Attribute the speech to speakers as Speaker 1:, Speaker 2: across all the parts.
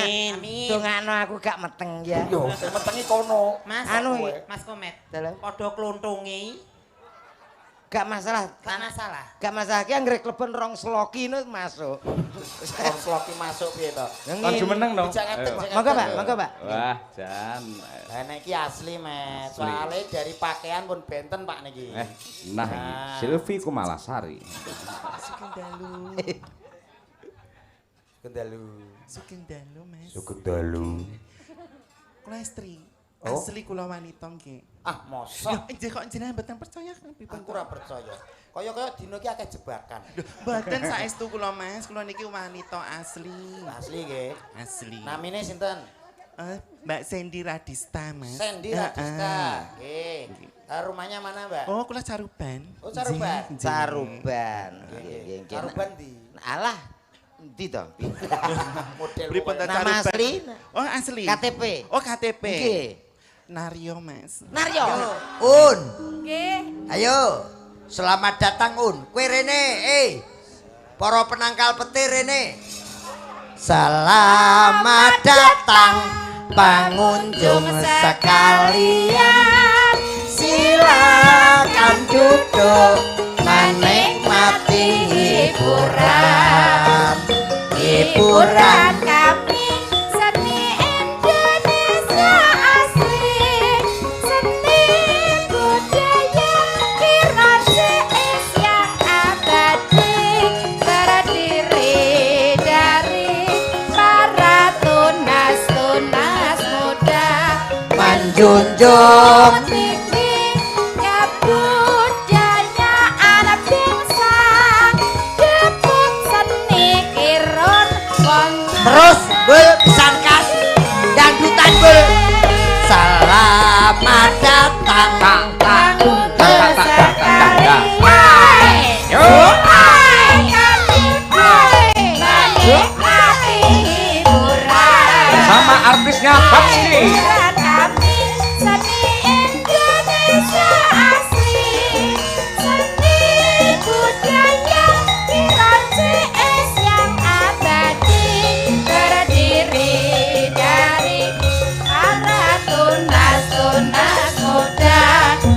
Speaker 1: Amin.
Speaker 2: Dongakno aku gak meteng ya.
Speaker 3: Yo, sing metengi kono.
Speaker 1: Mas, Mas Komet. Padha kluntungi.
Speaker 2: Gak masalah.
Speaker 1: Gak masalah.
Speaker 2: Gak masalah ki anggere kleben rong sloki nu masuk.
Speaker 3: Rong sloki masuk piye to?
Speaker 4: Kan jumeneng dong.
Speaker 2: Monggo Pak, monggo Pak.
Speaker 4: Wah, jan.
Speaker 3: Lah nek iki asli, Met. Soale dari pakaian pun benten Pak niki.
Speaker 4: Nah iki Silvi Kumalasari.
Speaker 1: Sukendalu, Mas.
Speaker 3: Sukendalu.
Speaker 1: Kula istri.
Speaker 3: Oh.
Speaker 1: Asli kula wanita nggih.
Speaker 3: Ah, mosok.
Speaker 1: Kok jenengan mboten percaya kan
Speaker 3: Aku ora percaya. Kaya dino iki akeh jebakan.
Speaker 1: Mboten saestu kula Mas, kula niki wanita asli.
Speaker 3: Asli nggih.
Speaker 1: Asli.
Speaker 3: Namine sinten?
Speaker 1: Mbak Sendi Radista, Mas.
Speaker 3: Sendi Radista. Nggih. Rumahnya mana, Mbak?
Speaker 1: Oh, kula Caruban.
Speaker 3: Oh, Caruban.
Speaker 2: Caruban.
Speaker 3: Nggih. Caruban ndi?
Speaker 2: Alah. Endi to?
Speaker 3: Model
Speaker 1: Pripun ta
Speaker 2: nama
Speaker 1: Caruban?
Speaker 2: asli?
Speaker 1: Oh, asli.
Speaker 2: KTP.
Speaker 1: Oh, KTP.
Speaker 2: Nggih.
Speaker 1: Naryo, Mas.
Speaker 2: Naryo.
Speaker 5: Un.
Speaker 6: Nggih.
Speaker 5: Ayo. Selamat datang Un. Kowe rene, para penangkal petir rene. Selamat datang pengunjung sekalian. Silakan duduk menikmati hiburan. Hiburan
Speaker 6: kami seni Indonesia asli, seni budaya Kirosis yang abadi, terdiri dari para tunas-tunas muda
Speaker 5: menjunjung
Speaker 6: tinggi kebudayaan bangsa, debut seni kirun
Speaker 5: terus bul pisan kas dangdutan bul. Selamat datang
Speaker 4: Sama artisnya Fatski.
Speaker 6: kami seni Indonesia asli, seni budaya Kirosis yang abadi, terdiri dari para tunas-tunas muda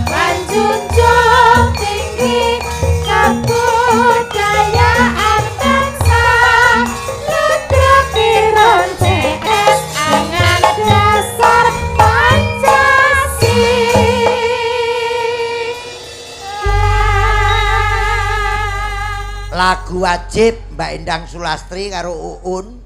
Speaker 6: menjunjung tinggi kebudayaan bangsa. Ludruk Kirun CS angan dasar Pancasila.
Speaker 5: lagu wajib Mbak Endang Sulastri karo Uun.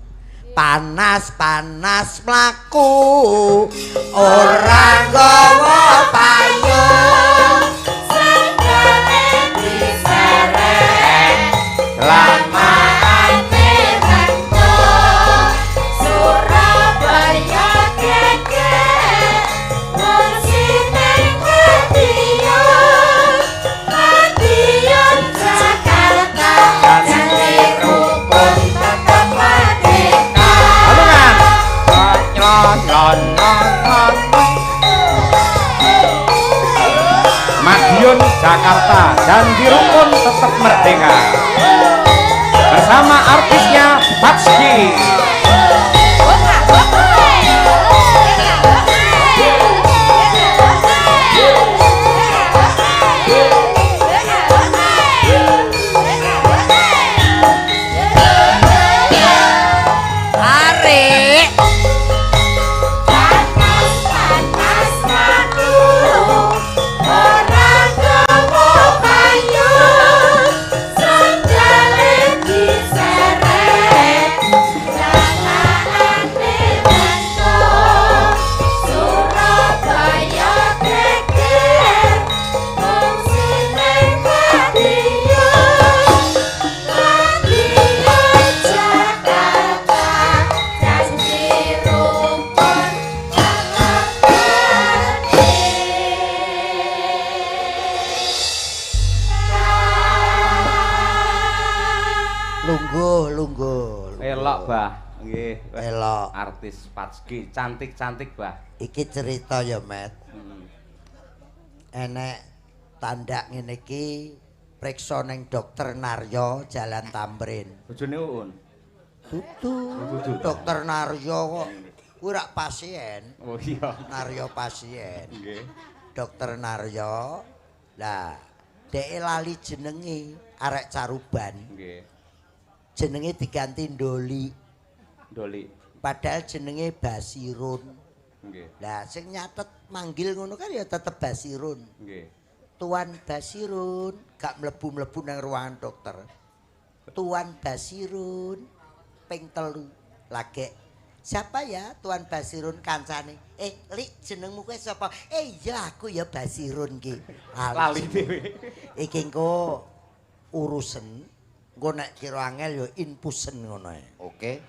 Speaker 5: Panas-panas mlaku ora nggawa payung,
Speaker 6: Sandale diseret
Speaker 5: lamane
Speaker 6: rentung, Surabaya geger mursine Madiun, Madiun Jakarta janji rukun tetap merdeka.
Speaker 4: Madiun Jakarta dan di rukun tetap merdeka. Bersama artisnya Fatski.
Speaker 5: arek
Speaker 6: Panas-panas madu, orang gawa payung, sandale diseret, jalaane rentung, Surabaya geger, fungsine Madiun, Madiun Jakarta, janji rukun tetap
Speaker 5: lungguh.
Speaker 4: Elok, Bah. Nggih.
Speaker 5: Elok.
Speaker 4: Artis Fatski cantik-cantik, Bah.
Speaker 5: Iki cerita ya, Met. Enek tanda ngene iki priksa ning dokter Naryo Jalan Tamrin.
Speaker 4: Bojone Uun.
Speaker 5: Dudu. Dokter Naryo kok. Kuwi rak pasien.
Speaker 4: Oh iya.
Speaker 5: Naryo pasien.
Speaker 4: Nggih.
Speaker 5: Dokter Naryo. Lah, dhek lali jenenge arek Caruban.
Speaker 4: Nggih.
Speaker 5: Jenenge diganti Ndoli.
Speaker 4: Doli.
Speaker 5: Padahal jenenge Basirun.
Speaker 4: Nggih.
Speaker 5: Lah sing nyatet manggil ngono kan ya tetep Basirun.
Speaker 4: Nggih.
Speaker 5: Tuan Basirun gak mlebu-mlebu nang ruangan dokter. Tuan Basirun ping 3 lagi. Siapa ya Tuan Basirun kancane? Lik jenengmu kuwi sapa? Iya aku ya Basirun ki.
Speaker 4: Lali dhewe.
Speaker 5: Iki engko urusen. Engko nek kira angel ya inpusen ngono ae.
Speaker 2: Oke.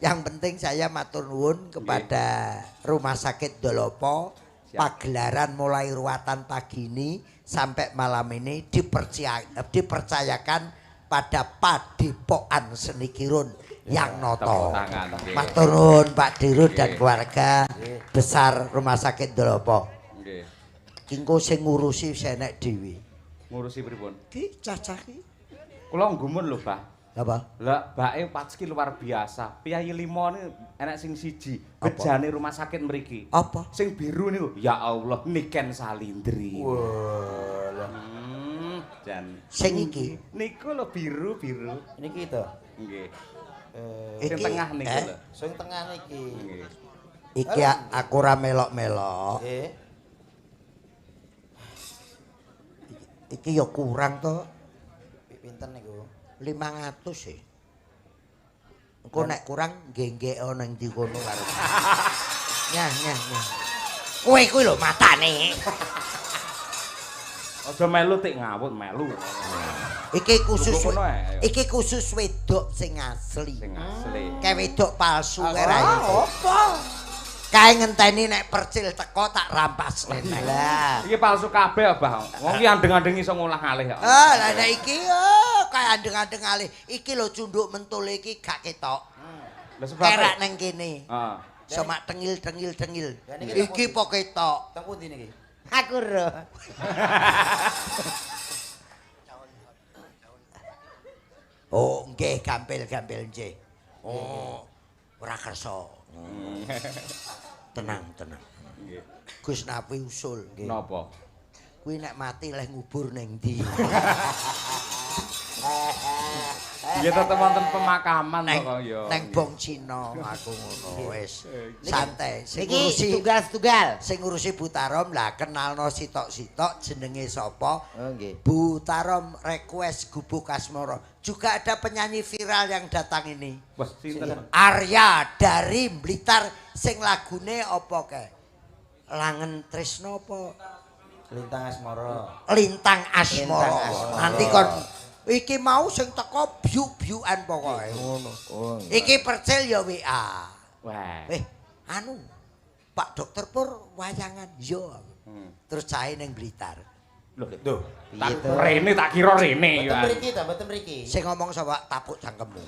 Speaker 5: Yang penting saya matur nuwun kepada Rumah Sakit Dolopo. Pagelaran mulai ruatan pagi ini sampai malam ini dipercayakan pada Padepokan Seni Kirun yang noto. Matur nuwun Pak Dirut dan keluarga besar Rumah Sakit Dolopo.
Speaker 4: Nggih.
Speaker 5: Engko sing ngurusi senek dhewe.
Speaker 4: Ngurusi pripun?
Speaker 5: Ki cacah ki.
Speaker 4: Kula nggumun lho, Bah.
Speaker 5: Apa?
Speaker 4: Lah, bake Patski luar biasa. Piyayi limo ini enak sing siji. Bejane rumah sakit mriki.
Speaker 5: Apa?
Speaker 4: Sing biru niku, ya Allah, Niken Salindri.
Speaker 5: Wah.
Speaker 4: Jan.
Speaker 5: Sing iki
Speaker 4: Niku lho biru-biru.
Speaker 3: Niki to.
Speaker 4: Nggih.
Speaker 5: Iki
Speaker 4: Sing tengah niku lho.
Speaker 3: Sing tengah niki.
Speaker 4: Nggih.
Speaker 5: iki aku ora melok-melok.
Speaker 3: Nggih.
Speaker 5: Iki ya kurang to.
Speaker 3: Pinten niku?
Speaker 5: 500 sih. Engko nek kurang nggek nang ndi kono karo. Nyah. Kowe kuwi lho matane.
Speaker 4: Aja melu tik ngawut melu.
Speaker 5: Iki khusus wedok sing asli.
Speaker 4: Sing asli.
Speaker 5: Kae wedok palsu ora ya. Apa? Kae ngenteni nek percil teko tak rampas nenek. Lah.
Speaker 4: Iki palsu kabeh, Abah. Wong iki andeng-andeng iso ngolah ngalih kok.
Speaker 5: Lah nek iki kae andeng-andeng alih. Iki lho cunduk mentul iki gak ketok.
Speaker 4: Lah sebab
Speaker 5: Kerak nang kene.
Speaker 4: Heeh.
Speaker 5: Sama tengil.
Speaker 3: Lah niki
Speaker 5: Iki po ketok.
Speaker 3: Teng pundi niki?
Speaker 2: Aku ro.
Speaker 5: Oh, nggih gampil nggih. Oh, ora kersa. Tenang.
Speaker 4: Nggih.
Speaker 5: Gus Napi usul nggih.
Speaker 4: Napa?
Speaker 5: Kuwi nek mati leh ngubur ning ndi?
Speaker 4: Ya tetep wonten pemakaman kok ya.
Speaker 5: Neng Bong Cina aku ngono wis. Santai.
Speaker 2: Iki tunggal-tunggal.
Speaker 5: Sing ngurusi Butarom lah kenalno sitok-sitok jenenge sapa?
Speaker 2: Oh nggih.
Speaker 5: Butarom request Gubuk Asmara. Juga ada penyanyi viral yang datang ini.
Speaker 4: Wah, sinten?
Speaker 5: Arya dari Blitar sing lagune apa kae? Langen Tresno apa?
Speaker 3: Lintang Asmara.
Speaker 5: Lintang Asmara.
Speaker 2: Lintang Asmara.
Speaker 5: Nanti kon iki mau sing teko biuk-biukan pokoke ngono.
Speaker 2: Oh.
Speaker 5: Iki percil ya WA.
Speaker 4: Wah.
Speaker 5: Anu Pak Dokter Pur wayangan yo. Terus cahe ning Blitar.
Speaker 4: Loh,
Speaker 2: Piye to?
Speaker 4: Rene tak kira Rene
Speaker 3: Mboten
Speaker 4: ya.
Speaker 3: mriki ta, mboten mriki.
Speaker 5: Sing ngomong sapa tapuk cangkemmu.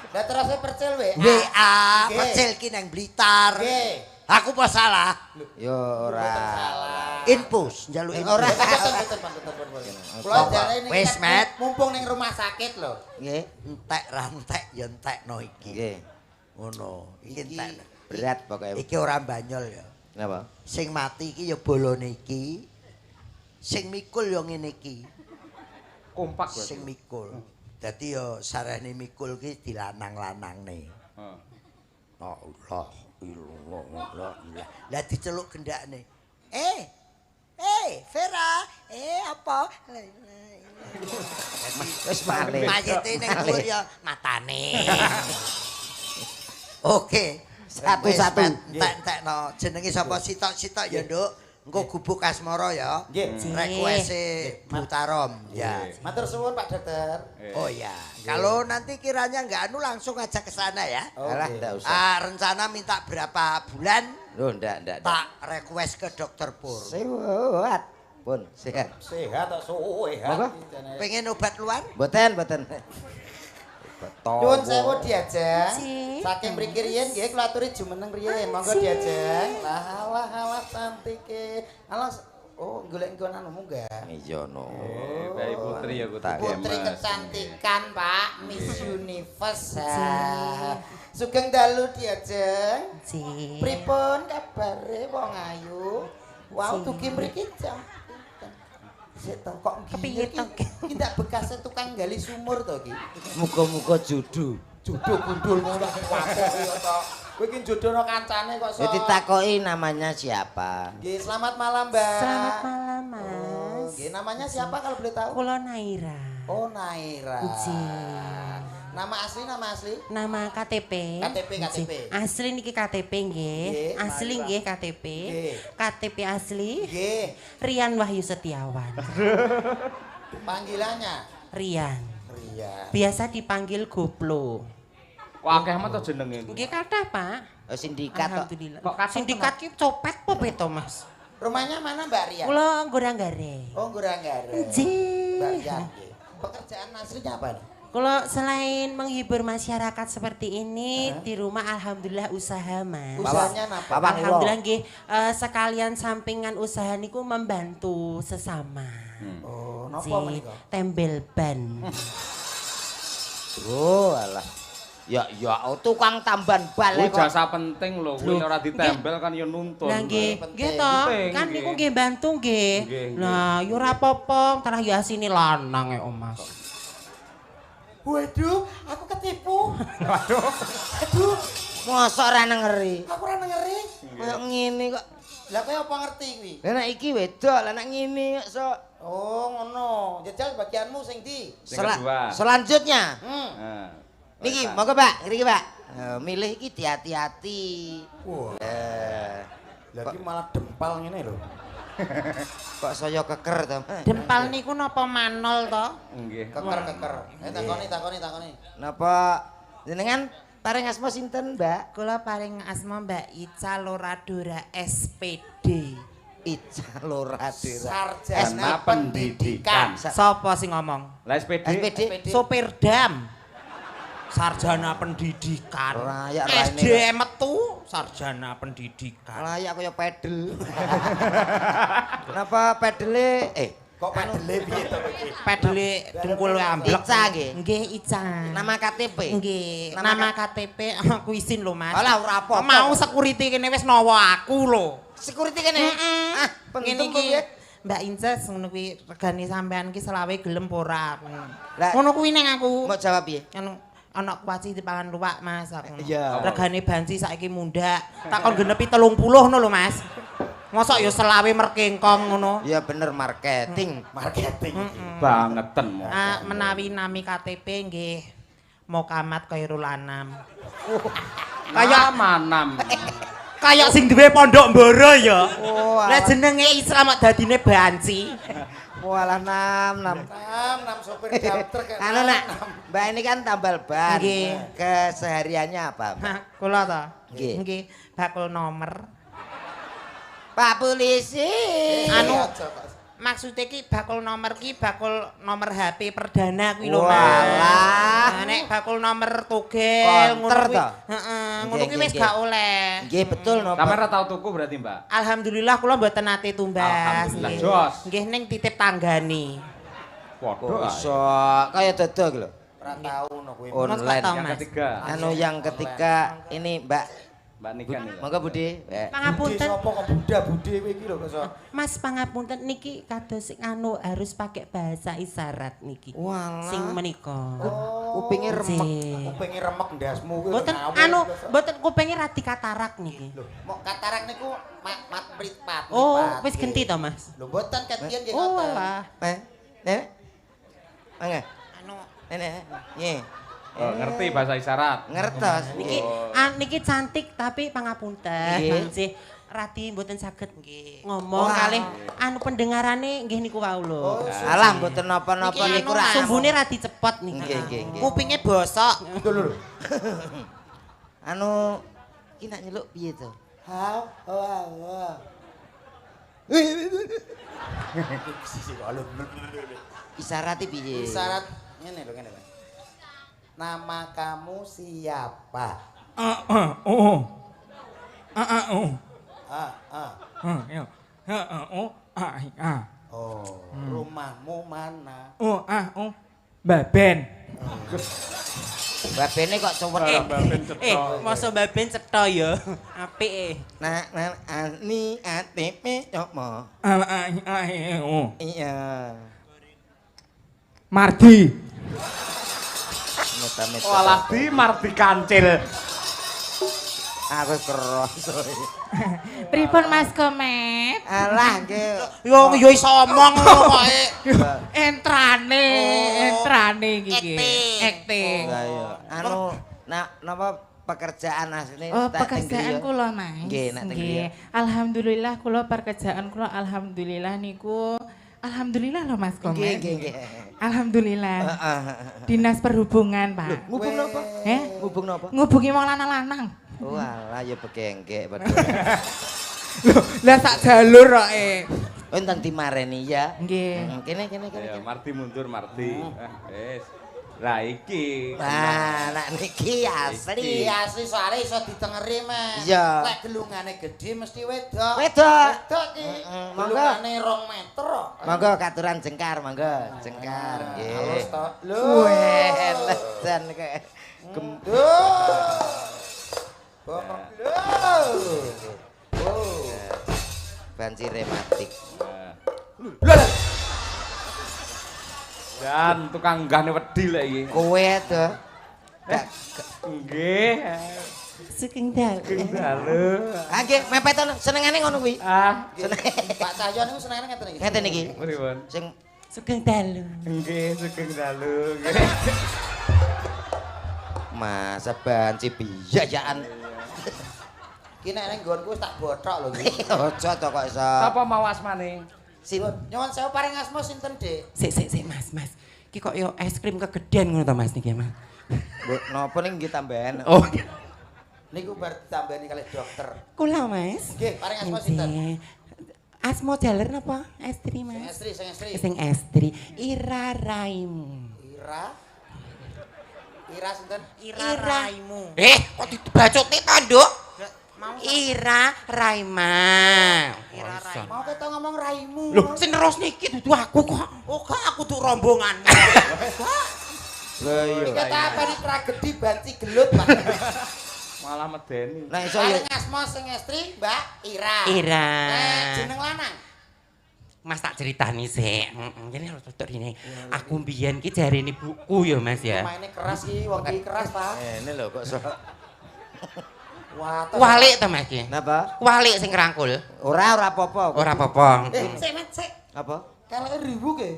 Speaker 3: Lah terus percil WA.
Speaker 5: WA
Speaker 3: Nggih.
Speaker 5: percil ki ning Blitar.
Speaker 3: Nggih.
Speaker 5: Aku apa salah?
Speaker 2: Yo ora.
Speaker 5: Infus njaluk infus.
Speaker 2: Ora.
Speaker 3: Betul. Kula jare niki
Speaker 5: Wis, Met.
Speaker 3: mumpung ning rumah sakit lho.
Speaker 2: Nggih.
Speaker 5: Entek ra entek ya entekno iki.
Speaker 2: Nggih.
Speaker 5: Ngono. Iki entek.
Speaker 2: Berat pokoke.
Speaker 5: Iki ora banyol ya.
Speaker 2: Napa?
Speaker 5: Sing mati iki ya bolone iki. Sing mikul ya ngene iki.
Speaker 4: Kompak berarti.
Speaker 5: Sing mikul. Dadi ya sarene mikul ki dilanang-lanangne.
Speaker 4: Heeh.
Speaker 5: Allah illallah. Lah diceluk gendakne. Vera. Apa?
Speaker 2: Wis malih.
Speaker 5: Mayite ning dhuwur ya matane. Oke.
Speaker 2: Satu-satu.
Speaker 5: Entek-entekno. Jenenge sapa sitok-sitok ya, Nduk? Engko Gubuk Asmara ya.
Speaker 3: Nggih.
Speaker 5: Request Butarom ya.
Speaker 3: Matur suwun Pak Dokter.
Speaker 5: Oh ya. Kalau nanti kiranya nggak anu langsung aja ke sana ya.
Speaker 2: Alah ndak usah.
Speaker 5: Rencana minta berapa bulan
Speaker 2: Loh ndak.
Speaker 5: tak request ke Dokter Pur.
Speaker 2: Sehat. Pun sehat.
Speaker 3: Sehat kok suwe
Speaker 2: Apa?
Speaker 5: Pengen obat luar?
Speaker 2: Mboten.
Speaker 3: Nyuwun sewu diajeng.
Speaker 6: Si.
Speaker 3: Saking mriki riyen nggih kula aturi jumeneng riyen. Monggo diajeng. Lah alah cantik e. Alah Oh, golek engko anu munggah.
Speaker 2: Iya no.
Speaker 4: Bayi putri ya kudu
Speaker 3: Putri
Speaker 4: gemes.
Speaker 3: kecantikan, Pak, Miss Universe. Sugeng dalu Diajeng.
Speaker 7: Ji.
Speaker 3: Pripun kabare wong ayu? Wow, tuki mriki jam. Sik to kok
Speaker 7: Kepiye to?
Speaker 3: Iki ndak bekasnya tukang gali sumur to iki.
Speaker 2: Muga-muga judu.
Speaker 3: Jodoh gundul ngono kapok ya to. Kowe iki jodohno kancane kok
Speaker 2: Jadi takoki namanya siapa?
Speaker 3: Nggih, selamat malam, Mbak.
Speaker 7: Selamat malam,
Speaker 3: Oh,
Speaker 7: Mas.
Speaker 3: nggih, namanya siapa kalau boleh tahu?
Speaker 7: Kula Naira.
Speaker 3: Oh, Naira.
Speaker 7: Ji.
Speaker 3: Nama asli, nama asli?
Speaker 7: Nama KTP.
Speaker 3: KTP.
Speaker 7: Ji. Asli niki KTP nggih.
Speaker 3: Nggih,
Speaker 7: Asli nggih KTP.
Speaker 3: Nggih.
Speaker 7: KTP asli
Speaker 3: Nggih.
Speaker 7: Rian Wahyu Setiawan.
Speaker 3: Panggilannya
Speaker 7: Rian.
Speaker 3: Ria.
Speaker 7: Biasa dipanggil Goplo.
Speaker 4: Kok akeh amat to jenenge?
Speaker 7: Nggih kathah, Pak.
Speaker 2: Sindikat kok.
Speaker 7: Alhamdulillah.
Speaker 4: Kok kathah
Speaker 7: Sindikat ki copet apa beto, Mas?
Speaker 3: Rumahnya mana, Mbak Ria?
Speaker 7: Kula Goranggare.
Speaker 3: Oh, Goranggare.
Speaker 7: Ji.
Speaker 3: Mbak Ria. nggih. Pekerjaan aslinya apa nih?
Speaker 7: Kalau selain menghibur masyarakat seperti ini di rumah alhamdulillah usaha Mas.
Speaker 3: Usahanya apa?
Speaker 2: Bapak
Speaker 7: Alhamdulillah nggih sekalian sampingan usaha niku membantu sesama.
Speaker 3: Oh, napa
Speaker 7: Si
Speaker 3: menika?
Speaker 7: tembel ban.
Speaker 2: Oh alah. Ya tukang tamban
Speaker 4: Kuwi
Speaker 2: bal kok.
Speaker 4: jasa penting lho, kuwi ora ditempel kan ya nuntun.
Speaker 7: Lah nggih, nggih to,
Speaker 4: Penting,
Speaker 7: kan
Speaker 4: nggih.
Speaker 7: niku nggih bantu nggih.
Speaker 4: Nggih, nggih.
Speaker 7: Nah, yo ora apa-apa, tarah ya sini lanang e, Om Mas.
Speaker 3: Waduh, aku ketipu. Aduh,
Speaker 2: Mosok ora ngeri.
Speaker 3: aku ora ngeri.
Speaker 2: Kayak ngene kok.
Speaker 3: Lah kowe apa ngerti kuwi?
Speaker 2: Lah nek iki wedok, lah nek ngene kok sok.
Speaker 3: Oh, ngono. Jajal bagianmu sing di.
Speaker 4: Sing kedua.
Speaker 2: Selanjutnya.
Speaker 4: Nah.
Speaker 2: Niki, monggo Pak, ngriki Pak. Milih iki hati-hati.
Speaker 3: Wah,
Speaker 2: Eh,
Speaker 3: lagi malah dempal ngene lho.
Speaker 2: kok saya keker to.
Speaker 7: Dempal niku napa manol to?
Speaker 4: Nggih.
Speaker 3: Keker. Takoni.
Speaker 2: Napa jenengan paring asma sinten, Mbak?
Speaker 7: Kula paring asma Mbak Ica Loradora SPD.
Speaker 2: Ica Loradera.
Speaker 3: Sarjana
Speaker 4: Pendidikan.
Speaker 7: Sapa sing ngomong?
Speaker 4: Lah SPD.
Speaker 2: SPD.
Speaker 7: Sopir dam. Sarjana pendidikan.
Speaker 2: Layak raine.
Speaker 7: SDM metu sarjana pendidikan.
Speaker 2: Layak kaya pedel. Kenapa pedele
Speaker 3: Kok padele piye to kowe iki?
Speaker 7: Pedele dengkul amblek.
Speaker 2: Ica nggih.
Speaker 7: Nggih Ica.
Speaker 2: Nama KTP.
Speaker 7: Nggih,
Speaker 2: Nama
Speaker 7: nama KTP aku isin lho Mas.
Speaker 2: Alah, ora apa-apa.
Speaker 7: Mau security kene wis nawa aku lho.
Speaker 2: Security kene. Ah,
Speaker 7: Ngene
Speaker 2: penting
Speaker 7: iki
Speaker 2: kuwi.
Speaker 7: Mbak Inces ngono kuwi regane sampean ki selawe gelem apa ora.
Speaker 2: Lah,
Speaker 7: Ngono kuwi ning aku.
Speaker 2: Mau jawab piye?
Speaker 7: Anu ana kuaci dipangan luwak Mas aku.
Speaker 2: Iya.
Speaker 7: Regane banci saiki mundak. Takon genepi 30 ngono lho Mas. Mosok ya selawe merkengkong ngono.
Speaker 2: Iya bener marketing.
Speaker 3: Marketing.
Speaker 4: Bangeten mo.
Speaker 7: Menawi nami KTP nggih Mokamat Khairul Anam.
Speaker 4: Kayak manam.
Speaker 7: Kayak sing duwe pondok mboro ya.
Speaker 2: Oh,
Speaker 7: Lah jenenge Islam kok dadine banci.
Speaker 2: Walah nam.
Speaker 3: Nam sopir jabter kayak
Speaker 2: Anu nak, Mbak ini kan tambal ban.
Speaker 7: Nggih.
Speaker 2: Kesehariannya apa, Mbak?
Speaker 7: Hah, kula to.
Speaker 2: Nggih.
Speaker 7: Nggih, bakul nomor.
Speaker 2: Pak polisi.
Speaker 7: Anu
Speaker 3: aja kok.
Speaker 7: maksudnya ki bakul nomor HP perdana kuwi lho
Speaker 2: Walah.
Speaker 7: Mas. Nah, nek bakul nomor togel
Speaker 2: Konter
Speaker 7: kuwi.
Speaker 2: to?
Speaker 7: Heeh,
Speaker 2: Nggih,
Speaker 7: ngono kuwi wis
Speaker 2: nggih,
Speaker 7: gak oleh.
Speaker 2: Nggih betul napa?
Speaker 4: Sampeyan ora tau tuku berarti, Mbak?
Speaker 7: Alhamdulillah kula mboten nate tumbas.
Speaker 4: Alhamdulillah,
Speaker 7: Nggih.
Speaker 4: jos.
Speaker 7: Nggih ning titip tanggani.
Speaker 4: Padha
Speaker 2: Kok
Speaker 4: ae.
Speaker 2: iso kaya dodok lho.
Speaker 3: Ora tau ngono kuwi.
Speaker 2: Online.
Speaker 7: tau,
Speaker 4: Yang
Speaker 7: Mas.
Speaker 4: ketiga,
Speaker 2: Anu yang ketiga ini Mbak.
Speaker 4: Mbak Nika nih.
Speaker 2: Monggo Budi.
Speaker 3: Budi
Speaker 7: Pangapunten.
Speaker 3: sapa kok Bude kowe iki lho kok.
Speaker 7: Mas pangapunten niki kados sing anu harus pakai bahasa isyarat niki.
Speaker 2: Walah.
Speaker 7: Sing menika.
Speaker 2: Kupinge remek.
Speaker 7: Nggih.
Speaker 3: Kupinge remek ndasmu kuwi.
Speaker 7: Mboten anu, mboten kupinge radi katarak niki.
Speaker 3: Mau katarak niku mat prit-pat.
Speaker 7: Oh, wis genti to, Mas?
Speaker 3: Lho mboten ketian nggih
Speaker 7: Oh,
Speaker 3: ngoten.
Speaker 7: lah.
Speaker 2: Nek. Mangga.
Speaker 7: Anu
Speaker 2: Nenek. Nggih.
Speaker 4: Oh, ngerti bahasa isyarat.
Speaker 2: Ngertos.
Speaker 7: niki niki cantik tapi pangapunten.
Speaker 2: Nggih.
Speaker 7: Nggih. Radi mboten saged nggih ngomong
Speaker 2: Wah.
Speaker 7: kalih anu pendengarane nggih niku wau lho.
Speaker 2: Alah mboten napa-napa
Speaker 7: Niki
Speaker 2: niku
Speaker 7: anu
Speaker 2: ra.
Speaker 7: sumbune radi cepot niki.
Speaker 2: Nggih, nggih, nggih.
Speaker 7: Kupinge bosok.
Speaker 3: Lho.
Speaker 2: Anu iki nak nyeluk piye to?
Speaker 3: Ha.
Speaker 2: Isyarat piye?
Speaker 3: Isyarat ngene lho ngene lho. Nama kamu siapa? Ah. Oh, rumahmu mana?
Speaker 7: Baben.
Speaker 2: Babene kok cuwet.
Speaker 7: Masa baben cetha ya. Apik
Speaker 2: Nak ani ATP coba. Iya.
Speaker 7: Mardi.
Speaker 2: Meta-meta.
Speaker 4: Walah di Mardi Kancil.
Speaker 2: Aku keros.
Speaker 6: Pripun Mas Komet?
Speaker 2: Alah nggih.
Speaker 7: Yo iso omong kok.
Speaker 6: Entrane iki. Acting.
Speaker 2: Lah iya. Anu napa pekerjaan asline
Speaker 6: Oh,
Speaker 2: tak
Speaker 6: pekerjaan
Speaker 2: tenggi ya?
Speaker 6: kula, Mas.
Speaker 2: Nggih, nak tenggi ya.
Speaker 6: Alhamdulillah kula pekerjaan kula alhamdulillah niku alhamdulillah loh Mas Komet.
Speaker 2: Nggih.
Speaker 6: Alhamdulillah. Dinas Perhubungan, Pak.
Speaker 2: Ngubung napa? Ngubung napa?
Speaker 6: Ngubungi wong lanang-lanang.
Speaker 2: Walah ya begengkek padha.
Speaker 6: Lah sak jalur kok
Speaker 2: Oh enten dimareni ya.
Speaker 6: Nggih.
Speaker 2: Kene.
Speaker 4: Ya Mardi mundur Mardi. Wis. Lah iki.
Speaker 2: Nah, nak niki asli.
Speaker 3: Iya asli soalnya iso ditengeri Mas.
Speaker 2: Iya.
Speaker 3: Lek gelungane gede mesti wedok.
Speaker 2: Wedok.
Speaker 3: Wedok ki.
Speaker 2: Monggo.
Speaker 3: Gelungane 2 meter kok.
Speaker 2: Monggo katuran jengkar, monggo. Jengkar nggih.
Speaker 3: Halus to. Lho.
Speaker 2: Weh, ledan kayak
Speaker 3: Bomong. Lho. Oh.
Speaker 2: banci rematik.
Speaker 4: Dan tukang gane wedi lek iki.
Speaker 2: Kowe to.
Speaker 4: Nggih.
Speaker 6: Sugeng dal.
Speaker 4: Dalu.
Speaker 2: Ah nggih, mepetan senengane ngono kuwi.
Speaker 3: Pak Cahyo niku senengane ngeten iki.
Speaker 2: Ngeten iki.
Speaker 4: Pripun?
Speaker 2: Sing
Speaker 6: Sugeng dalu.
Speaker 4: Nggih, sugeng dalu.
Speaker 2: masa banci biayaan.
Speaker 3: Ki nek ning nggonku wis tak bothok lho iki.
Speaker 2: Ojo to kok iso.
Speaker 4: Sapa mau asmane?
Speaker 3: Nyuwun sewu paring asma sinten, Dik?
Speaker 7: Sik Mas. Ki kok yo es krim kegedean ngono to Mas niki Mas.
Speaker 2: Mbok napa ning nggih tambahan.
Speaker 7: Oh,
Speaker 3: Niku bar ditambani kalih dokter.
Speaker 7: kula Mas.
Speaker 3: Nggih, paring asma sinten?
Speaker 7: Asma jaler napa? Estri
Speaker 3: Sing
Speaker 7: Mas.
Speaker 3: estri.
Speaker 7: Sing estri Ira Raimu.
Speaker 3: Ira sinten?
Speaker 7: Ira Raimu. Kok dibacote ta, Nduk? Ira Raima.
Speaker 3: Ira Raimu. Mau keto ngomong raimu.
Speaker 7: Loh, sing terus niki dudu aku kok.
Speaker 3: Oh, gak aku tuh rombongan.
Speaker 2: Lho iya.
Speaker 3: Iki kata apa nih tragedi banci gelut, Pak.
Speaker 4: Malah medeni.
Speaker 2: Nah iso ya.
Speaker 3: Paring asma sing estri, Mbak Ira.
Speaker 7: Ira.
Speaker 3: Jeneng lanang.
Speaker 7: Mas tak ceritani sik. Ini harus tutur ini. Aku mbiyen ki jarene buku ya Mas ya.
Speaker 3: Maine keras iki, wong iki keras, Pak.
Speaker 2: Ini lho kok iso.
Speaker 3: Wah,
Speaker 7: Walik to Mas ki.
Speaker 2: Napa?
Speaker 7: Walik sing ngrangkul.
Speaker 2: Ora apa-apa.
Speaker 7: Ora apa-apa.
Speaker 3: Sik, Mas, sik.
Speaker 2: Apa?
Speaker 3: Kelek ribu ke?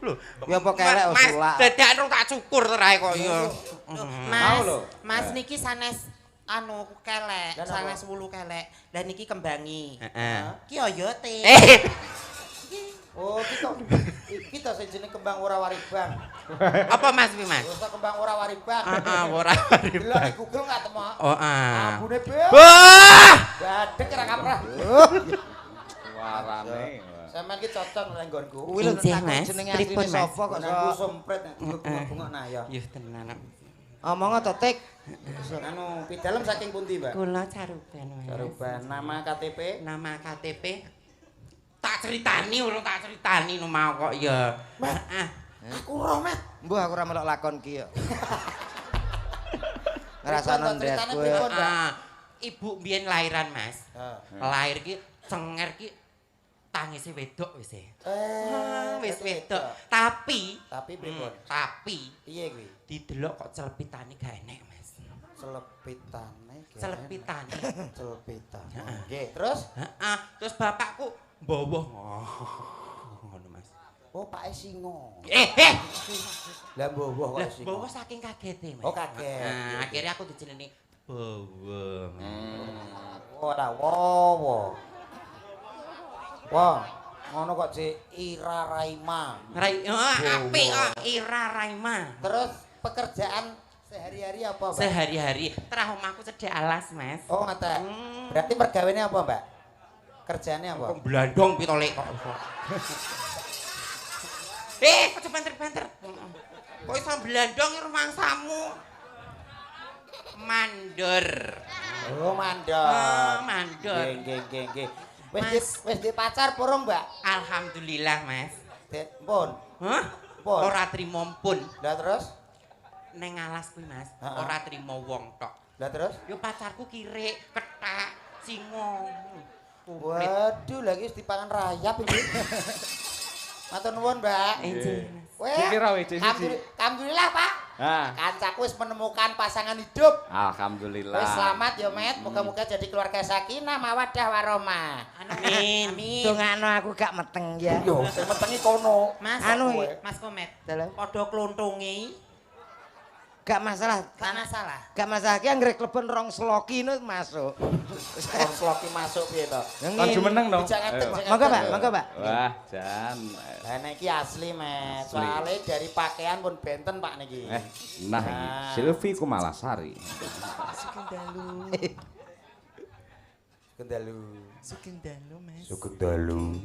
Speaker 7: Lho,
Speaker 2: Ya apa kelek usulak.
Speaker 7: Mas, dadak tak cukur terae kok ya.
Speaker 3: Mas niki sanes anu kelek, Dan sanes wulu kelek. Dan niki kembangi.
Speaker 7: Heeh.
Speaker 3: Ki oyote. Oh, kita sing jeneng kembang ora waribang.
Speaker 7: Apa Mas pi Mas?
Speaker 3: Wis kembang ora waribang.
Speaker 7: Ora
Speaker 3: Delok di Google gak temu.
Speaker 7: Oh,
Speaker 3: Ambune be.
Speaker 7: Wah!
Speaker 3: Gadek ora kaprah.
Speaker 4: Warane.
Speaker 3: Sampeyan ki cocok nang nggonku.
Speaker 2: Kuwi lho
Speaker 7: Injih,
Speaker 2: tak
Speaker 7: Mas.
Speaker 2: jenenge
Speaker 7: Pripun,
Speaker 2: asline
Speaker 7: Mas?
Speaker 2: sapa kok
Speaker 3: Nangku
Speaker 2: iso.
Speaker 3: sempret nek bunga-bunga nah ya.
Speaker 7: Ya tenan.
Speaker 2: Omong to Tik.
Speaker 3: Anu pidalem saking pundi, Mbak?
Speaker 7: Kula Caruban Mas.
Speaker 3: Caruban nama KTP.
Speaker 7: Nama KTP tak ceritani urung tak ceritani no mau kok ya. Heeh.
Speaker 3: Aku roh, Met.
Speaker 2: Mbuh aku ora melok lakon ki yo. Ngrasakno ndes
Speaker 3: Ceritane
Speaker 2: kowe.
Speaker 3: pripun, Mbak?
Speaker 7: Ibu mbiyen lahiran Mas.
Speaker 3: Heeh.
Speaker 7: Lahir ki cenger ki tangise wedok wis e. Wis wedok. Tapi
Speaker 3: Tapi pripun?
Speaker 7: tapi
Speaker 3: Piye kuwi?
Speaker 7: didelok kok celepitane gak enek Mas.
Speaker 3: Selepitane.
Speaker 7: Celepitane.
Speaker 3: Celepitane. Nggih, terus?
Speaker 7: Heeh, terus bapakku mbawa ngono Mas.
Speaker 3: Oh, Pak Singo. Lah mbowo
Speaker 7: Lah
Speaker 3: kok Singo.
Speaker 7: bawa saking kagete Mas.
Speaker 3: Oh, kaget.
Speaker 7: Nah, akhirnya aku dijenengi bawa.
Speaker 3: Ora wowo. Wah, ngono kok Cik Ira Raima.
Speaker 7: Apik kok Ira Raima.
Speaker 3: Terus pekerjaan sehari-hari apa, Mbak?
Speaker 7: Sehari-hari terah omahku cedek alas, Mas.
Speaker 3: Oh, ngata. Berarti pergaweannya apa, Mbak? Kerjaannya apa?
Speaker 7: Kok blandong pitolek kok. Kok banter-banter. Kok iso blandong rumangsamu? Mandor.
Speaker 3: Oh, mandor.
Speaker 7: Mandor.
Speaker 3: Nggih. Wis di pacar purung, Mbak?
Speaker 7: Alhamdulillah, Mas.
Speaker 3: Pun.
Speaker 7: Hah?
Speaker 3: Pun.
Speaker 7: Ora trimo pun.
Speaker 3: Lah terus?
Speaker 7: Neng alas kuwi, Mas.
Speaker 3: Heeh.
Speaker 7: Ora trimo wong tok.
Speaker 3: Lah terus?
Speaker 7: Yo pacarku kirik, kethak, singo.
Speaker 3: Waduh, lagi wis dipangan rayap iki. Matur nuwun, Mbak.
Speaker 7: Enjing.
Speaker 3: Weh.
Speaker 4: Dikira weh, Cik Siji.
Speaker 3: Alhamdulillah, Pak.
Speaker 4: Ah,
Speaker 3: Kancaku wis menemukan pasangan hidup.
Speaker 4: alhamdulillah.
Speaker 3: Wis selamat ya, Met. Moga-moga jadi keluarga sakinah mawaddah warahmah.
Speaker 7: Amin. Amin.
Speaker 2: Dongano aku gak meteng ya.
Speaker 3: Yo, sing metengi kono.
Speaker 7: Mas,
Speaker 2: Anu,
Speaker 7: Mas Komet.
Speaker 2: Dalam.
Speaker 7: Padha klontongi.
Speaker 2: Gak masalah.
Speaker 7: Gak masalah.
Speaker 2: Gak masalah ki anggere kleben rong sloki nu masuk.
Speaker 3: Wong sloki masuk piye to?
Speaker 4: Kan jumeneng dong.
Speaker 3: Jangan
Speaker 4: Ayo.
Speaker 2: Monggo, Pak, monggo, Pak.
Speaker 4: Wah, jan.
Speaker 3: Lah niki asli, Met.
Speaker 4: Asli.
Speaker 3: Soale dari pakaian pun benten, Pak niki.
Speaker 4: Nah iki Silvi Kumalasari.
Speaker 3: Kendalu.
Speaker 1: Sukendalu, Mas.
Speaker 3: Sukendalu.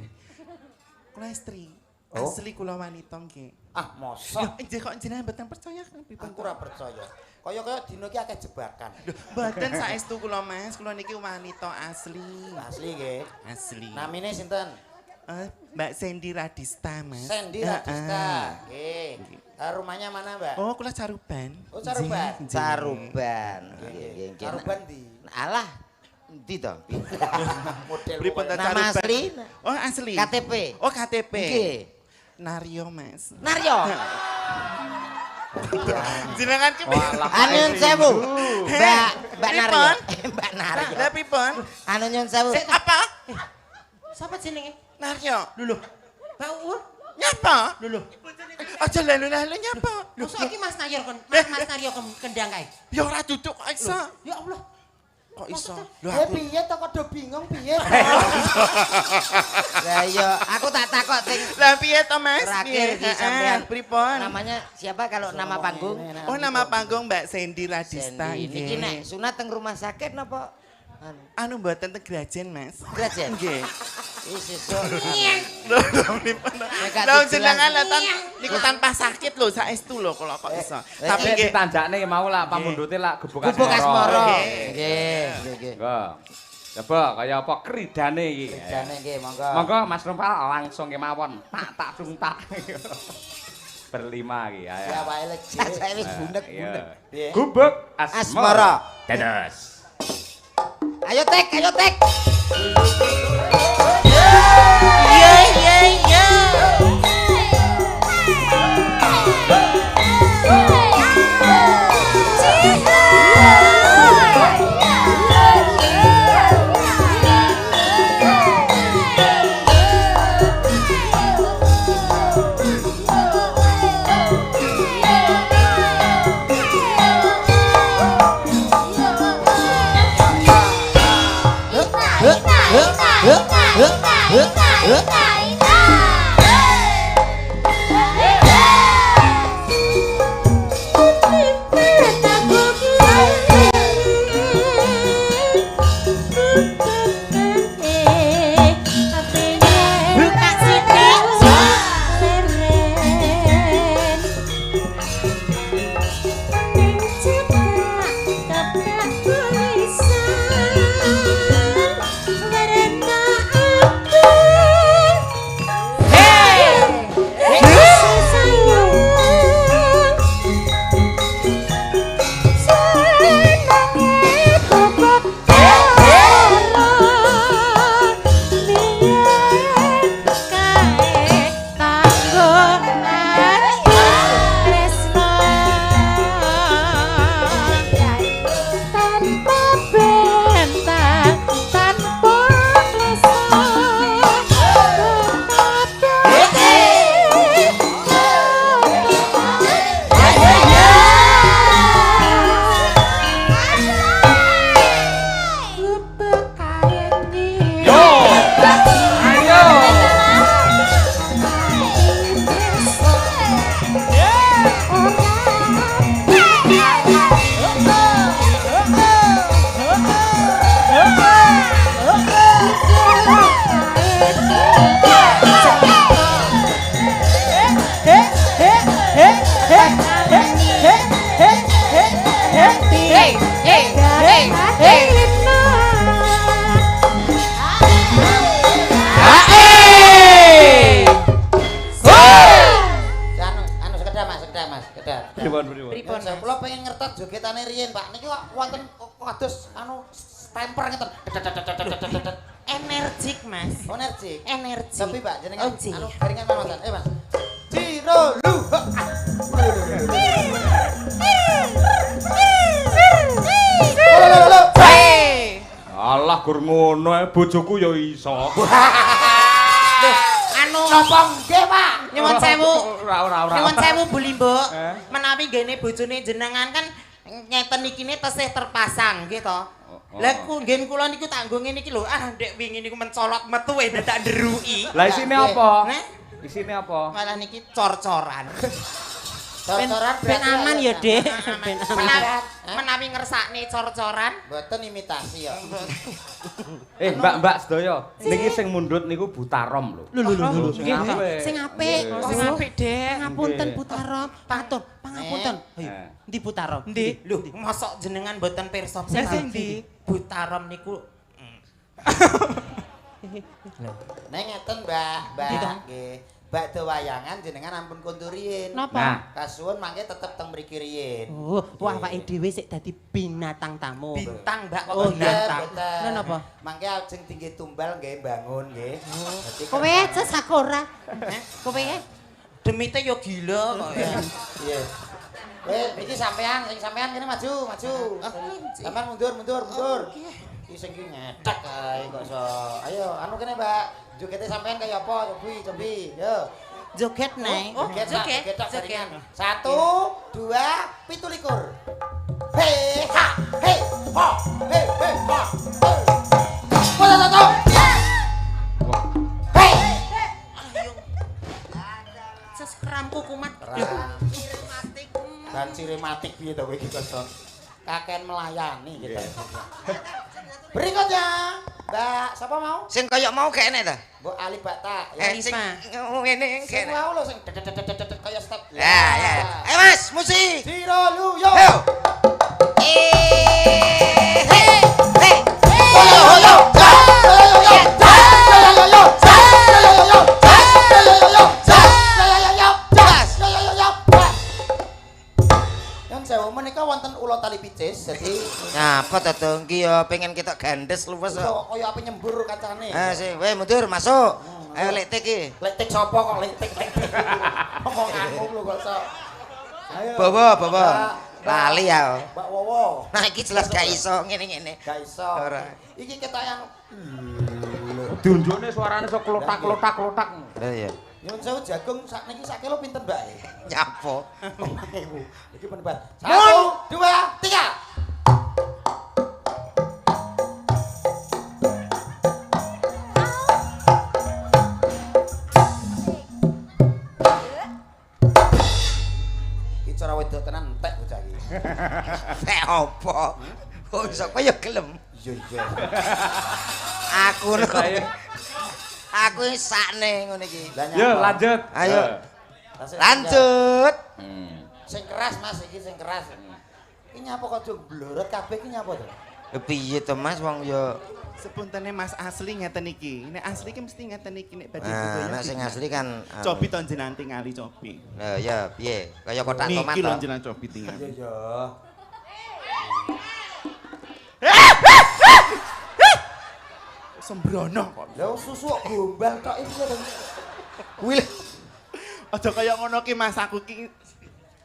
Speaker 1: Kula istri.
Speaker 3: Oh.
Speaker 1: Asli kula wanita nggih.
Speaker 3: Ah, mosok.
Speaker 1: Loh, nggih kok jenengan mboten percaya kan pripun?
Speaker 3: Aku ora percaya. Kaya dino iki akeh jebakan.
Speaker 1: Mboten saestu kula, Mas. Kula niki wanita asli.
Speaker 3: Asli nggih.
Speaker 1: Asli.
Speaker 3: Namine sinten?
Speaker 1: Mbak Sandy Radista, Mas.
Speaker 3: Sandy Radista. Nggih. Rumahnya mana, Mbak?
Speaker 1: Oh, kula Caruban.
Speaker 3: Oh, Caruban.
Speaker 1: Nggih, nggih.
Speaker 2: Caruban.
Speaker 3: Caruban di.
Speaker 2: Alah. Endi to?
Speaker 3: Model
Speaker 1: Pripun ta
Speaker 2: Nama
Speaker 1: Caruban?
Speaker 2: asli?
Speaker 1: Oh, asli.
Speaker 2: KTP.
Speaker 1: Oh, KTP.
Speaker 2: Nggih.
Speaker 1: Naryo, Mas.
Speaker 2: Naryo.
Speaker 1: Jenengan ki
Speaker 2: Anu nyun sewu. Mbak Naryo.
Speaker 1: Pripun?
Speaker 2: Mbak Naryo.
Speaker 1: Lah pripun?
Speaker 2: Anu nyun sewu.
Speaker 1: Apa?
Speaker 7: Sapa jenenge?
Speaker 1: Naryo.
Speaker 7: Lho. Pak Uwur.
Speaker 1: Nyapa?
Speaker 7: Lho.
Speaker 1: Aja lalu-lalu nyapa?
Speaker 7: Mosok iki Mas Naryo Mas Naryo kendang kae.
Speaker 1: Ya ora duduk kok iso.
Speaker 7: Ya Allah.
Speaker 1: Kok iso? Lho
Speaker 3: Eh
Speaker 1: aku
Speaker 3: piye to kok do bingung piye?
Speaker 2: Lah iya, aku tak takok sing
Speaker 1: Lah piye to, Mas?
Speaker 2: terakhir
Speaker 1: Piye?
Speaker 2: di sampean.
Speaker 1: Pripun?
Speaker 2: Namanya siapa kalau nama panggung?
Speaker 1: Oh, nama panggung Mbak Sandy Radista.
Speaker 2: Sandy. Niki
Speaker 1: nggih.
Speaker 2: nek sunat teng rumah sakit napa?
Speaker 1: Anu mboten teng Grajen, Mas.
Speaker 2: Grajen?
Speaker 1: Nggih.
Speaker 2: Wis sesuk.
Speaker 1: Lho, pripun?
Speaker 2: Nek
Speaker 1: Lah
Speaker 2: dijelas-
Speaker 1: jenengan latan niku tanpa sakit lho, saestu lho kalau kok iso.
Speaker 4: Tapi
Speaker 1: Tapi nggih
Speaker 4: ditanjakne mau lah pamundute lah gebuk
Speaker 2: Gubuk Asmara.
Speaker 1: Nggih.
Speaker 2: Nggih, nggih.
Speaker 4: Monggo. Coba kaya apa kridane iki.
Speaker 3: Jane nggih monggo.
Speaker 4: Monggo Mas Rumpal langsung kemawon. Tak cuntak. Berlima iki.
Speaker 3: Ya wae lek.
Speaker 2: Saya wis bunek-bunek.
Speaker 3: Piye?
Speaker 4: Gubuk
Speaker 2: Asmara.
Speaker 4: Dados.
Speaker 2: Ayo tek, ayo tek.
Speaker 3: kula pengen ngertos jogetane riyin, Pak. Niki kok wonten kados anu stemper ngeten.
Speaker 7: Energik, Mas.
Speaker 3: Energik.
Speaker 7: Energi.
Speaker 3: Tapi Pak jenengan
Speaker 7: Oji.
Speaker 3: anu garingan mawon. Mas. Ciro lu.
Speaker 4: Alah gur ngono ae bojoku ya iso.
Speaker 7: Anu
Speaker 3: Napa nggih, Pak?
Speaker 7: nyuwun sewu.
Speaker 4: Ora.
Speaker 7: Nyuwun sewu Buli Mbok.
Speaker 4: Eh?
Speaker 7: Menawi gene bojone jenengan kan ngeten iki ne tesih terpasang nggih to. Lah nggen kula niku tak nggo ngene iki lho. Ah ndek wingi niku mencolot metu dadak nderuki.
Speaker 4: Lah isine apa?
Speaker 7: Nek
Speaker 4: Isine apa?
Speaker 7: malah niki cor-coran.
Speaker 3: Cor-coran
Speaker 7: Ben
Speaker 3: berarti
Speaker 7: aman
Speaker 3: ya,
Speaker 7: ya, Dek.
Speaker 3: Ben
Speaker 7: Menawi-
Speaker 3: aman.
Speaker 7: Menawi ngersakne cor-coran.
Speaker 3: Mboten imitasi ya.
Speaker 4: Mbak sedaya, niki sing mundhut niku Butarom lho.
Speaker 7: Lho.
Speaker 4: Sing apik.
Speaker 7: Sing apik.
Speaker 4: Nggih.
Speaker 7: Sing apik, Dek. Ngapunten
Speaker 4: Nggih.
Speaker 7: Butarom. Patur, pangapunten. Ayo.
Speaker 4: Eh.
Speaker 7: Ndi Butarom? Ndi? Lho, mosok jenengan mboten pirsa.
Speaker 6: Sing ndi?
Speaker 7: Butarom niku
Speaker 3: Neng ngeten, Mbah,
Speaker 7: Gitu.
Speaker 3: nggih. Bakda wayangan jenengan ampun kondur riyin.
Speaker 7: napa?
Speaker 4: Nah.
Speaker 3: Kasuwun mangke tetep teng mriki riyin.
Speaker 8: Oh, wah awake dhewe sik dadi binatang tamu.
Speaker 7: Bintang, Mbak, kok
Speaker 8: Oh,
Speaker 7: bintang.
Speaker 3: Boten.
Speaker 8: Lha napa?
Speaker 3: Mangke ajeng tinggi tumbal nggih bangun nggih. Dadi
Speaker 8: Kowe aja sakora. Kowe
Speaker 7: Demite yo gila kok ya.
Speaker 3: Iya. Iki sampean, sing sampean kene maju. Sampean mundur. Iki sing ki ngedek ae kok iso. Ayo, anu kene, Mbak. Jogete sampean kaya apa? Cobi. Yo.
Speaker 7: Joget nih.
Speaker 3: Joget tak jaringan. 1 2 17. Hei ha, hei ha, hei ha. Hei.
Speaker 7: Ayo. Seskramku kumat.
Speaker 3: Dan cirematik piye to kowe iki kok. Kaken melayani gitu. Berikutnya, Mbak, siapa mau?
Speaker 2: Sing kaya mau kene ta?
Speaker 3: Mbok Ali Bata.
Speaker 2: Sing ngene
Speaker 3: Sing
Speaker 2: kene.
Speaker 3: mau lho sing kaya step.
Speaker 2: Ya. Ayo Mas, musik.
Speaker 3: Siro lu yo.
Speaker 2: Yo. Hey.
Speaker 3: Yo. Yang sewu menika wonten ula tali picis, jadi
Speaker 2: Nyapa to dong ki ya pengen kita gandes luwes kok.
Speaker 3: kaya ape nyembur kancane.
Speaker 2: Sing mundur masuk. Ayo lektek ki.
Speaker 3: Letik sapa kok letik. Ngomong aku lho kok sok. Ayo.
Speaker 2: Bawa. Lali ya.
Speaker 3: Mbak Wowo.
Speaker 2: Nah iki jelas gak iso ngene-ngene.
Speaker 3: Gak iso.
Speaker 2: Ora.
Speaker 3: Iki kita yang
Speaker 4: Dundune suarane sok klotak.
Speaker 2: Lah ya.
Speaker 3: nyuwun sewu jagung sakniki sak kilo pinten, Mbak?
Speaker 2: Nyapo.
Speaker 3: 5.000. Iki pendebat. 1 2 3. Iki cara wedok tenan entek bocah iki.
Speaker 2: Nek opo? Kok iso kaya gelem.
Speaker 3: Iya.
Speaker 2: Aku lho. Aku sakne ngene iki.
Speaker 4: Yo lanjut.
Speaker 2: Ayo. Lanjut.
Speaker 3: Sing keras Mas iki sing keras. Iki nyapa kok jong blorot kabeh iki nyapa to?
Speaker 2: Piye to Mas wong yo
Speaker 1: Sepuntene Mas asli ngeten iki. Nek asli ki mesti ngeten iki nek badhe
Speaker 2: nek sing asli kan
Speaker 1: cobi ton jenengan tingali cobi.
Speaker 2: Lah ya piye? Kaya kotak tomat
Speaker 1: Niki lho
Speaker 2: to.
Speaker 1: jenengan cobi tingali.
Speaker 3: Iya.
Speaker 1: Sembrono kok.
Speaker 3: Lah susu kok gombal tok iki to.
Speaker 2: Kuwi
Speaker 1: Aja kaya ngono ki Mas aku ki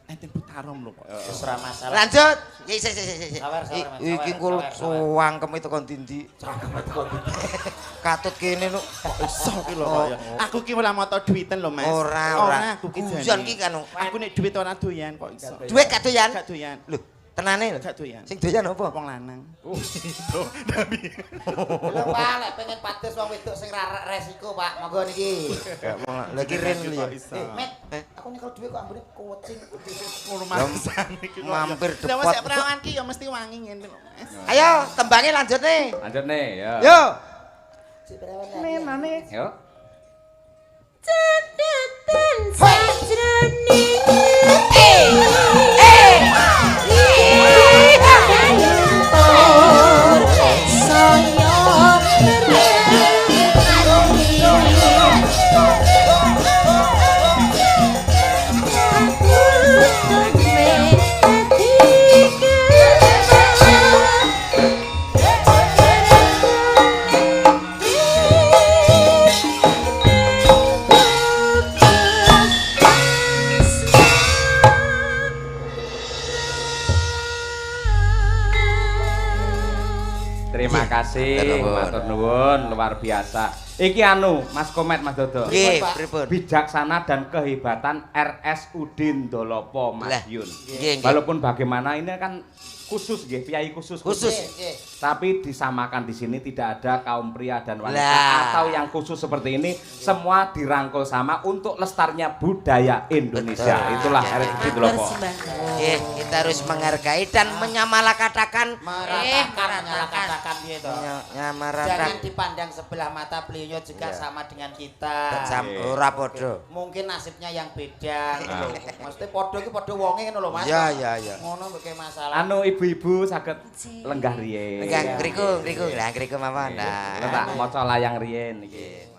Speaker 1: enten Butarom lho kok.
Speaker 3: Wis ora masalah.
Speaker 2: lanjut. Ya sik.
Speaker 3: Sabar, Mas.
Speaker 2: Iki kul suwangkem itu kon dindi. Katut kene lho.
Speaker 1: Iso ki lho kaya. Aku ki ora moto duiten lho Mas.
Speaker 2: Ora.
Speaker 1: aku ki
Speaker 2: Guyon
Speaker 1: jane.
Speaker 2: ki kan.
Speaker 1: Aku nek duit ora doyan kok iso.
Speaker 2: Duit gak doyan?
Speaker 1: Gak doyan.
Speaker 2: Lho, tenane lho.
Speaker 1: Gak doyan.
Speaker 2: Sing doyan apa?
Speaker 1: Wong lanang.
Speaker 3: Lho Pak, lek pengen pados wong wedok sing ra resiko, Pak. Monggo niki.
Speaker 2: Lagi ren lho ya.
Speaker 3: Met, aku nyekel dhuwit kok ambune kucing.
Speaker 1: Ngono Mas.
Speaker 2: Mampir
Speaker 1: Lah
Speaker 2: depot.
Speaker 1: Mas perawan ki ya mesti wangi ngene lho Mas.
Speaker 2: Ayo, tembange lanjut nih.
Speaker 4: Lanjut nih, ya.
Speaker 2: Yo.
Speaker 3: Sik perawan.
Speaker 4: Yo.
Speaker 8: Cedatan sajroning saya
Speaker 4: Terima kasih, matur nuwun, luar biasa. Iki anu, Mas Komet, Mas Dodo.
Speaker 2: Nggih, pripun?
Speaker 4: Bijaksana dan kehebatan RS Udin Dolopo, Mas
Speaker 2: Lah,
Speaker 4: Yun.
Speaker 2: nggih, nggih.
Speaker 4: Walaupun bagaimana ini kan khusus nggih, piyai khusus. Tapi disamakan di sini tidak ada kaum pria dan wanita
Speaker 2: Lah.
Speaker 4: atau yang khusus seperti ini, semua dirangkul sama untuk lestarinya budaya Indonesia.
Speaker 2: Betul.
Speaker 4: Itulah
Speaker 2: Ya,
Speaker 4: RS Udin Dolopo.
Speaker 2: Nggih, kita harus menghargai dan menyamalakatakan
Speaker 3: Meratakan gitu. Jangan
Speaker 2: nyamaratakan
Speaker 3: dipandang sebelah mata beliau juga sama dengan kita.
Speaker 2: ora padha.
Speaker 3: Mungkin nasibnya yang beda gitu loh. Maksudnya podo iki podo wonge ngono lho Mas.
Speaker 2: Ya.
Speaker 3: Ngono mbek masalah.
Speaker 4: Anu ibu-ibu saged lenggah riyen.
Speaker 2: Ngriku, lah ngriku mawon. Nah.
Speaker 4: Tak maca layang riyen iki.